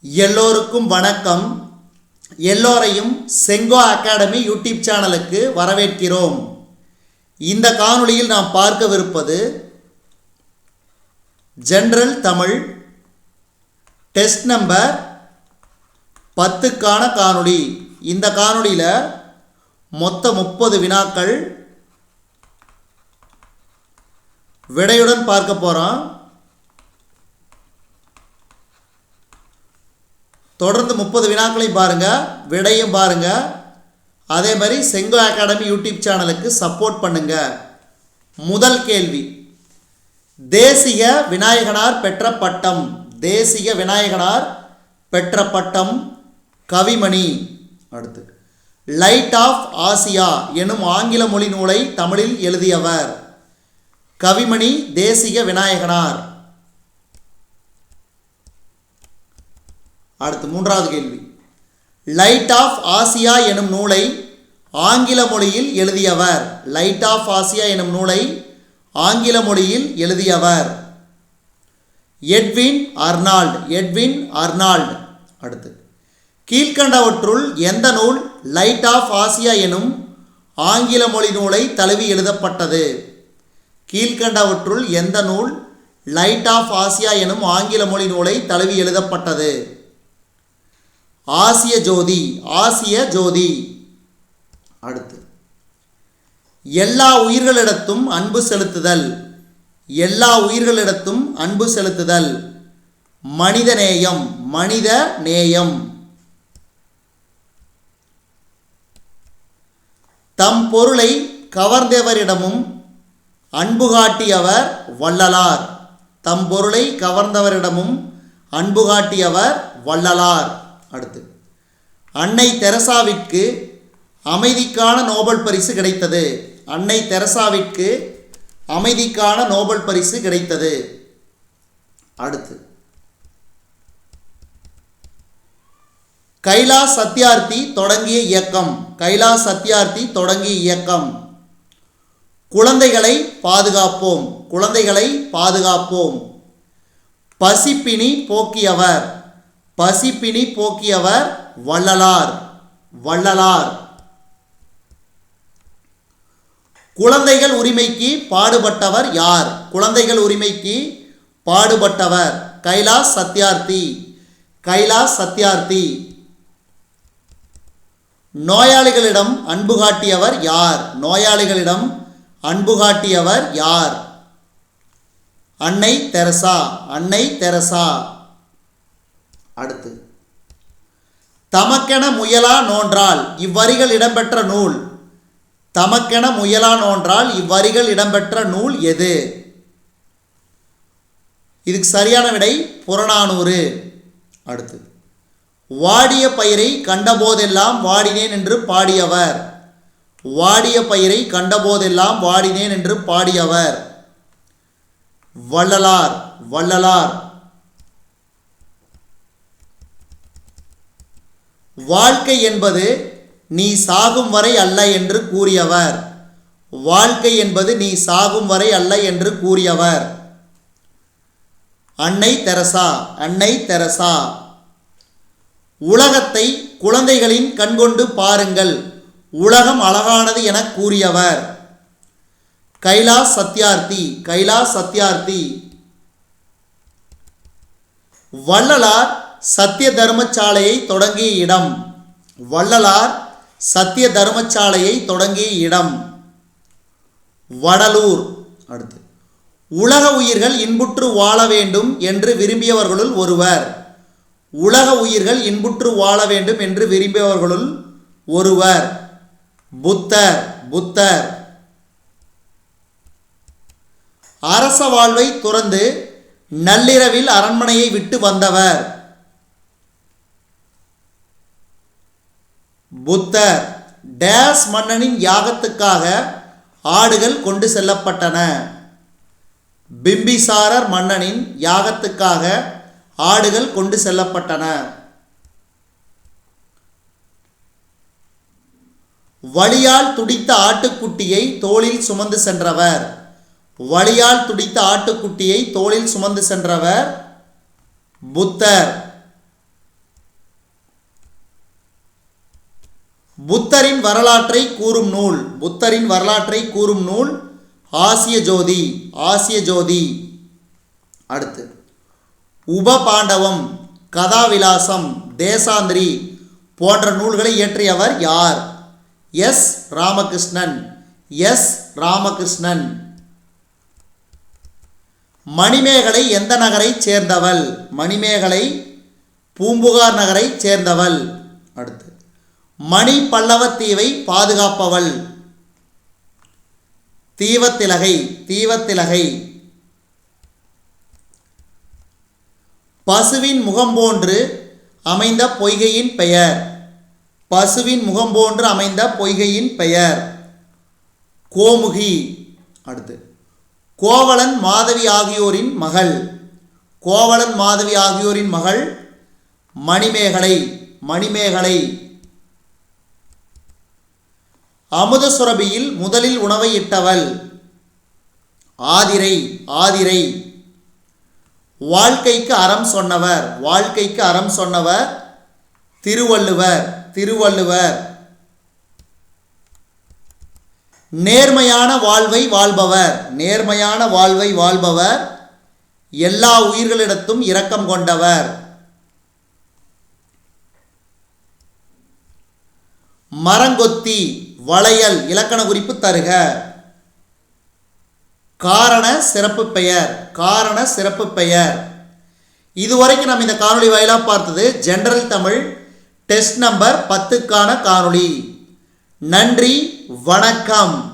எல்லோருக்கும் வணக்கம். எல்லோரையும் செங்கோ அகாடமி யூடியூப் சேனலுக்கு வரவேற்கிறோம். இந்த காணொளியில் நாம் பார்க்கவிருப்பது ஜெனரல் தமிழ் டெஸ்ட் நம்பர் 10க்கான காணொளி. இந்த காணொளியில் மொத்தம் 30 வினாக்கள் விடையுடன் பார்க்க போகிறோம். தொடர்ந்து 30 வினாக்களை பாருங்கள், விடையும் பாருங்கள். அதே மாதிரி செங்கோ அகாடமி யூடியூப் சேனலுக்கு சப்போர்ட் பண்ணுங்கள். முதல் கேள்வி, தேசிய விநாயகனார் பெற்ற பட்டம். தேசிய விநாயகனார் பெற்ற பட்டம் கவிமணி. அடுத்து, லைட் ஆஃப் ஆசியா எனும் ஆங்கில மொழி நூலை தமிழில் எழுதியவர். கவிமணி தேசிய விநாயகனார். அடுத்து மூன்றாவது கேள்வி, லைட் ஆஃப் ஆசியா எனும் நூலை ஆங்கில மொழியில் எழுதியவர். லைட் ஆஃப் ஆசியா எனும் நூலை ஆங்கில மொழியில் எழுதியவர் எட்வின் அர்னால்ட். Edwin Arnold. அடுத்து, கீழ்கண்டவற்றுள் எந்த நூல் லைட் ஆஃப் ஆசியா எனும் ஆங்கில மொழி நூலை தழுவி எழுதப்பட்டது? கீழ்கண்டவற்றுள் எந்த நூல் லைட் ஆஃப் ஆசியா எனும் ஆங்கில மொழி நூலை தழுவி எழுதப்பட்டது? ஆசிய ஜோதி. ஆசிய ஜோதி. அடுத்து, எல்லா உயிர்களிடத்தும் அன்பு செலுத்துதல். எல்லா உயிர்களிடத்தும் அன்பு செலுத்துதல் மனித நேயம். மனித நேயம். தம் பொருளை கவர்ந்தவரிடமும் அன்பு காட்டியவர் வள்ளலார். தம் பொருளை கவர்ந்தவரிடமும் அன்பு காட்டியவர் வள்ளலார். அடுத்து, அன்னை தெரசாவிற்கு அமைதிக்கான நோபல் பரிசு கிடைத்தது. அன்னை தெரசாவிற்கு அமைதிக்கான நோபல் பரிசு கிடைத்தது. அடுத்து, கைலாஷ் சத்யார்த்தி தொடங்கிய இயக்கம். கைலாஷ் சத்யார்த்தி தொடங்கிய இயக்கம் குழந்தைகளை பாதுகாப்போம். குழந்தைகளை பாதுகாப்போம். பசிப்பினி போக்கியவர். பசிப்பினி போக்கியவர் வள்ளலார். வள்ளலார். குழந்தைகள் உரிமைக்கு பாடுபட்டவர் யார்? குழந்தைகள் உரிமைக்கு பாடுபட்டவர் கைலாஷ் சத்யார்த்தி. கைலாஷ் சத்யார்த்தி. நோயாளிகளிடம் அன்பு காட்டியவர் யார்? நோயாளிகளிடம் அன்பு காட்டியவர் யார்? அன்னை தெரசா. அன்னை தெரசா. அடுத்து, தமக்கென முயலா நோன்றால் இவ்வரிகள் இடம்பெற்ற நூல். தமக்கென முயலா நோன்றால் இவ்வரிகள் இடம்பெற்ற நூல் எது? இதுக்கு சரியான விடை புறநானூறு. அடுத்து, வாடிய பயிரை கண்டபோதெல்லாம் வாடினேன் என்று பாடியவர். வாடிய பயிரை கண்டபோதெல்லாம் வாடினேன் என்று பாடியவர் வள்ளலார். வள்ளலார். வாழ்க்கை என்பது நீ சாகும் வரை அல்ல என்று கூறியவர். வாழ்க்கை என்பது நீ சாகும் வரை அல்ல என்று கூறியவர் அன்னை தெரசா. அன்னை தெரசா. உலகத்தை குழந்தைகளின் கண்கொண்டு பாருங்கள், உலகம் அழகானது என கூறியவர் கைலாஷ் சத்யார்த்தி. கைலாஷ் சத்யார்த்தி. வள்ளலார் சத்திய தர்மசாலையை தொடங்கிய இடம். வள்ளலார் சத்திய தர்மசாலையை தொடங்கிய இடம் வடலூர். அடுத்து, உலக உயிர்கள் இன்புற்று வாழ வேண்டும் என்று விரும்பியவர்களுள் ஒருவர். உலக உயிர்கள் இன்புற்று வாழ வேண்டும் என்று விரும்பியவர்களுள் ஒருவர் புத்தர். புத்தர். அரச வாழ்வை துறந்து நள்ளிரவில் அரண்மனையை விட்டு வந்தவர் புத்தர். டேஸ் மன்னனின் யாகத்துக்காக ஆடுகள் கொண்டு செல்லப்பட்டன. பிம்பிசாரர் மன்னனின் யாகத்துக்காக ஆடுகள் கொண்டு செல்லப்பட்டன. வலியால் துடித்த ஆட்டுக்குட்டியை தோளில் சுமந்து சென்றவர். வலியால் துடித்த ஆட்டுக்குட்டியை தோளில் சுமந்து சென்றவர் புத்தர். புத்தரின் வரலாற்றை கூறும் நூல். புத்தரின் வரலாற்றை கூறும் நூல் ஆசிய ஜோதி. ஆசிய ஜோதி. அடுத்து உபபாண்டவம், கதாவிலாசம், தேசாந்திரி போன்ற நூல்களை இயற்றியவர் யார்? எஸ் ராமகிருஷ்ணன். எஸ் ராமகிருஷ்ணன். மணிமேகலை எந்த நகரைச் சேர்ந்தவள்? மணிமேகலை பூம்புகார் நகரைச் சேர்ந்தவள். அடுத்து மணி பல்லவத்தீவை பாதுகாப்பவள். தீவத்திலகை. தீவத்திலகை. பசுவின் முகம் போன்று அமைந்த பொய்கையின் பெயர். பசுவின் முகம் போன்று அமைந்த பொய்கையின் பெயர் கோமுகி. அடுத்து கோவலன் மாதவி ஆகியோரின் மகள். கோவலன் மாதவி ஆகியோரின் மகள் மணிமேகலை. மணிமேகலை. அமுத சுரபியில் முதலில் உணவை இட்டவள் ஆதிரை. ஆதிரை. வாழ்க்கைக்கு அறம் சொன்னவர். வாழ்க்கைக்கு அறம் சொன்னவர் திருவள்ளுவர். திருவள்ளுவர். நேர்மையான வாழ்வை வாழ்பவர். நேர்மையான வாழ்வை வாழ்பவர் எல்லா உயிர்களிடத்தும் இரக்கம் கொண்டவர் மரங்கொத்தி. வளையல். இலக்கண குறிப்பு தருக. காரண சிறப்பு பெயர். காரண சிறப்பு பெயர். இதுவரைக்கும் நம்ம இந்த காணொளி வாயிலாக பார்த்தது ஜெனரல் தமிழ் டெஸ்ட் நம்பர் 10க்கான காணொளி. நன்றி, வணக்கம்.